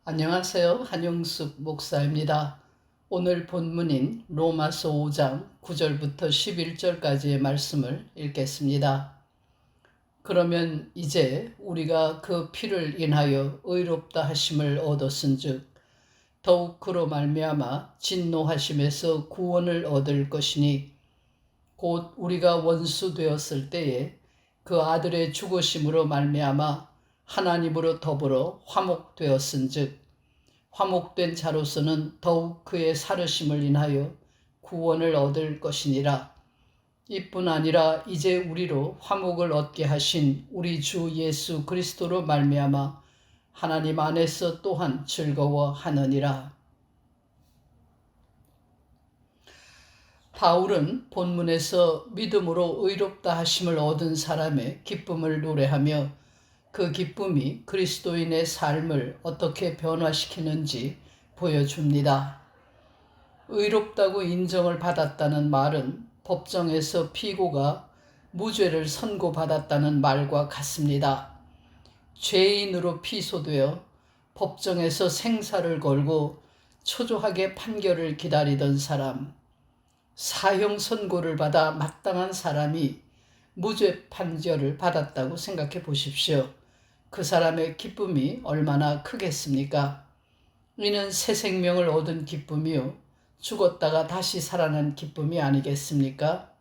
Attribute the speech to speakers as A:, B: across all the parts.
A: 안녕하세요. 한용숙 목사입니다. 오늘 본문인 로마서 5장 9절부터 11절까지의 말씀을 읽겠습니다. 그러면 이제 우리가 그 피를 인하여 의롭다 하심을 얻었은즉 더욱 그로 말미암아 진노하심에서 구원을 얻을 것이니 곧 우리가 원수 되었을 때에 그 아들의 죽으심으로 말미암아 하나님으로 더불어 화목되었은즉 화목된 자로서는 더욱 그의 살으심을 인하여 구원을 얻을 것이니라. 이뿐 아니라 이제 우리로 화목을 얻게 하신 우리 주 예수 그리스도로 말미암아 하나님 안에서 또한 즐거워하느니라. 바울은 본문에서 믿음으로 의롭다 하심을 얻은 사람의 기쁨을 노래하며 그 기쁨이 그리스도인의 삶을 어떻게 변화시키는지 보여줍니다. 의롭다고 인정을 받았다는 말은 법정에서 피고가 무죄를 선고받았다는 말과 같습니다. 죄인으로 피소되어 법정에서 생사를 걸고 초조하게 판결을 기다리던 사람, 사형 선고를 받아 마땅한 사람이 무죄 판결을 받았다고 생각해 보십시오. 그 사람의 기쁨이 얼마나 크겠습니까? 이는 새 생명을 얻은 기쁨이요, 죽었다가 다시 살아난 기쁨이 아니겠습니까?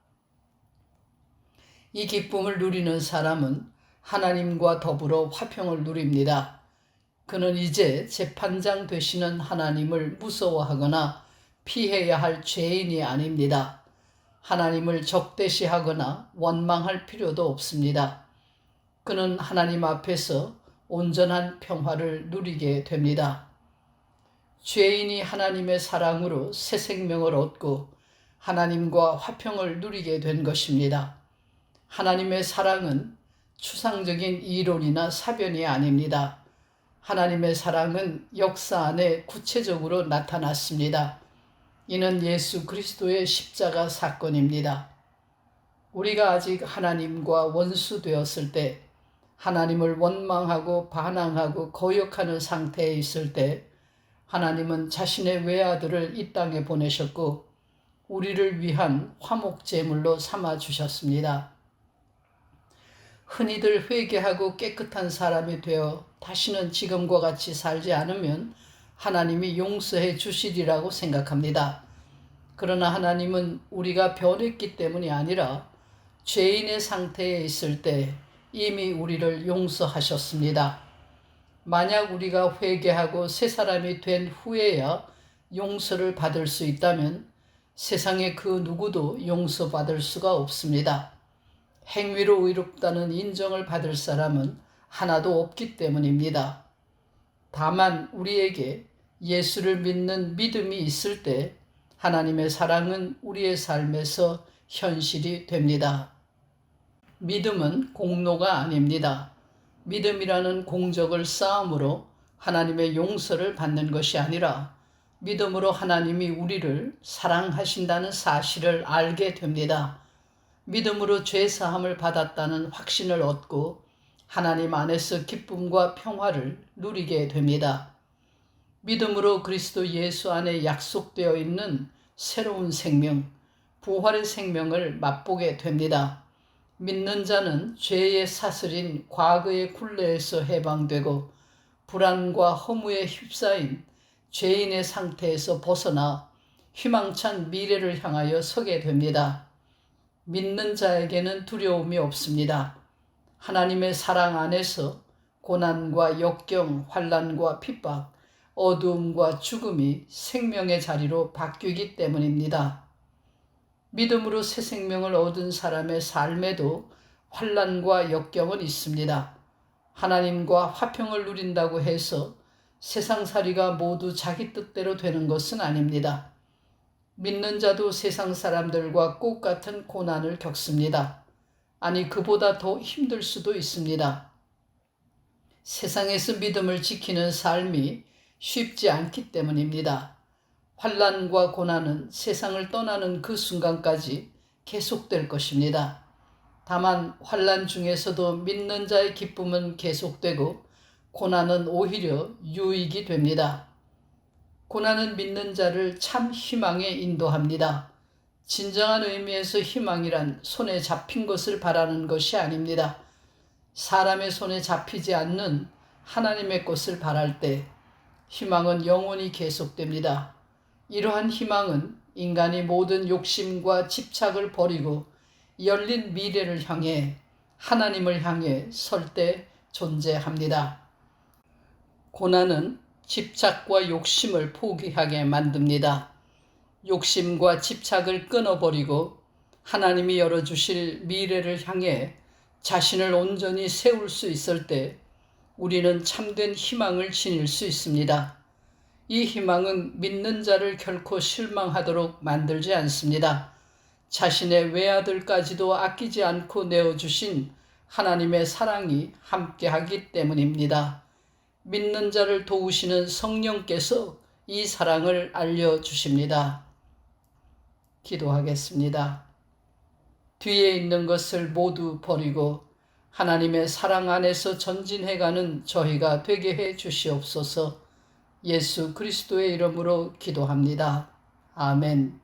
A: 이 기쁨을 누리는 사람은 하나님과 더불어 화평을 누립니다. 그는 이제 재판장 되시는 하나님을 무서워하거나 피해야 할 죄인이 아닙니다. 하나님을 적대시하거나 원망할 필요도 없습니다. 그는 하나님 앞에서 온전한 평화를 누리게 됩니다. 죄인이 하나님의 사랑으로 새 생명을 얻고 하나님과 화평을 누리게 된 것입니다. 하나님의 사랑은 추상적인 이론이나 사변이 아닙니다. 하나님의 사랑은 역사 안에 구체적으로 나타났습니다. 이는 예수 그리스도의 십자가 사건입니다. 우리가 아직 하나님과 원수 되었을 때, 하나님을 원망하고 반항하고 거역하는 상태에 있을 때 하나님은 자신의 외아들을 이 땅에 보내셨고 우리를 위한 화목제물로 삼아주셨습니다. 흔히들 회개하고 깨끗한 사람이 되어 다시는 지금과 같이 살지 않으면 하나님이 용서해 주시리라고 생각합니다. 그러나 하나님은 우리가 변했기 때문이 아니라 죄인의 상태에 있을 때 이미 우리를 용서하셨습니다. 만약 우리가 회개하고 새 사람이 된 후에야 용서를 받을 수 있다면 세상의 그 누구도 용서받을 수가 없습니다. 행위로 의롭다는 인정을 받을 사람은 하나도 없기 때문입니다. 다만 우리에게 예수를 믿는 믿음이 있을 때 하나님의 사랑은 우리의 삶에서 현실이 됩니다. 믿음은 공로가 아닙니다. 믿음이라는 공적을 쌓음으로 하나님의 용서를 받는 것이 아니라 믿음으로 하나님이 우리를 사랑하신다는 사실을 알게 됩니다. 믿음으로 죄사함을 받았다는 확신을 얻고 하나님 안에서 기쁨과 평화를 누리게 됩니다. 믿음으로 그리스도 예수 안에 약속되어 있는 새로운 생명, 부활의 생명을 맛보게 됩니다. 믿는 자는 죄의 사슬인 과거의 굴레에서 해방되고 불안과 허무에 휩싸인 죄인의 상태에서 벗어나 희망찬 미래를 향하여 서게 됩니다. 믿는 자에게는 두려움이 없습니다. 하나님의 사랑 안에서 고난과 역경, 환난과 핍박, 어두움과 죽음이 생명의 자리로 바뀌기 때문입니다. 믿음으로 새 생명을 얻은 사람의 삶에도 환난과 역경은 있습니다. 하나님과 화평을 누린다고 해서 세상살이가 모두 자기 뜻대로 되는 것은 아닙니다. 믿는 자도 세상 사람들과 똑같은 고난을 겪습니다. 아니, 그보다 더 힘들 수도 있습니다. 세상에서 믿음을 지키는 삶이 쉽지 않기 때문입니다. 환난과 고난은 세상을 떠나는 그 순간까지 계속될 것입니다. 다만 환난 중에서도 믿는 자의 기쁨은 계속되고 고난은 오히려 유익이 됩니다. 고난은 믿는 자를 참 희망에 인도합니다. 진정한 의미에서 희망이란 손에 잡힌 것을 바라는 것이 아닙니다. 사람의 손에 잡히지 않는 하나님의 것을 바랄 때 희망은 영원히 계속됩니다. 이러한 희망은 인간이 모든 욕심과 집착을 버리고 열린 미래를 향해 하나님을 향해 설 때 존재합니다. 고난은 집착과 욕심을 포기하게 만듭니다. 욕심과 집착을 끊어버리고 하나님이 열어주실 미래를 향해 자신을 온전히 세울 수 있을 때 우리는 참된 희망을 지닐 수 있습니다. 이 희망은 믿는 자를 결코 실망하도록 만들지 않습니다. 자신의 외아들까지도 아끼지 않고 내어주신 하나님의 사랑이 함께하기 때문입니다. 믿는 자를 도우시는 성령께서 이 사랑을 알려주십니다. 기도하겠습니다. 뒤에 있는 것을 모두 버리고 하나님의 사랑 안에서 전진해가는 저희가 되게 해 주시옵소서. 예수 그리스도의 이름으로 기도합니다. 아멘.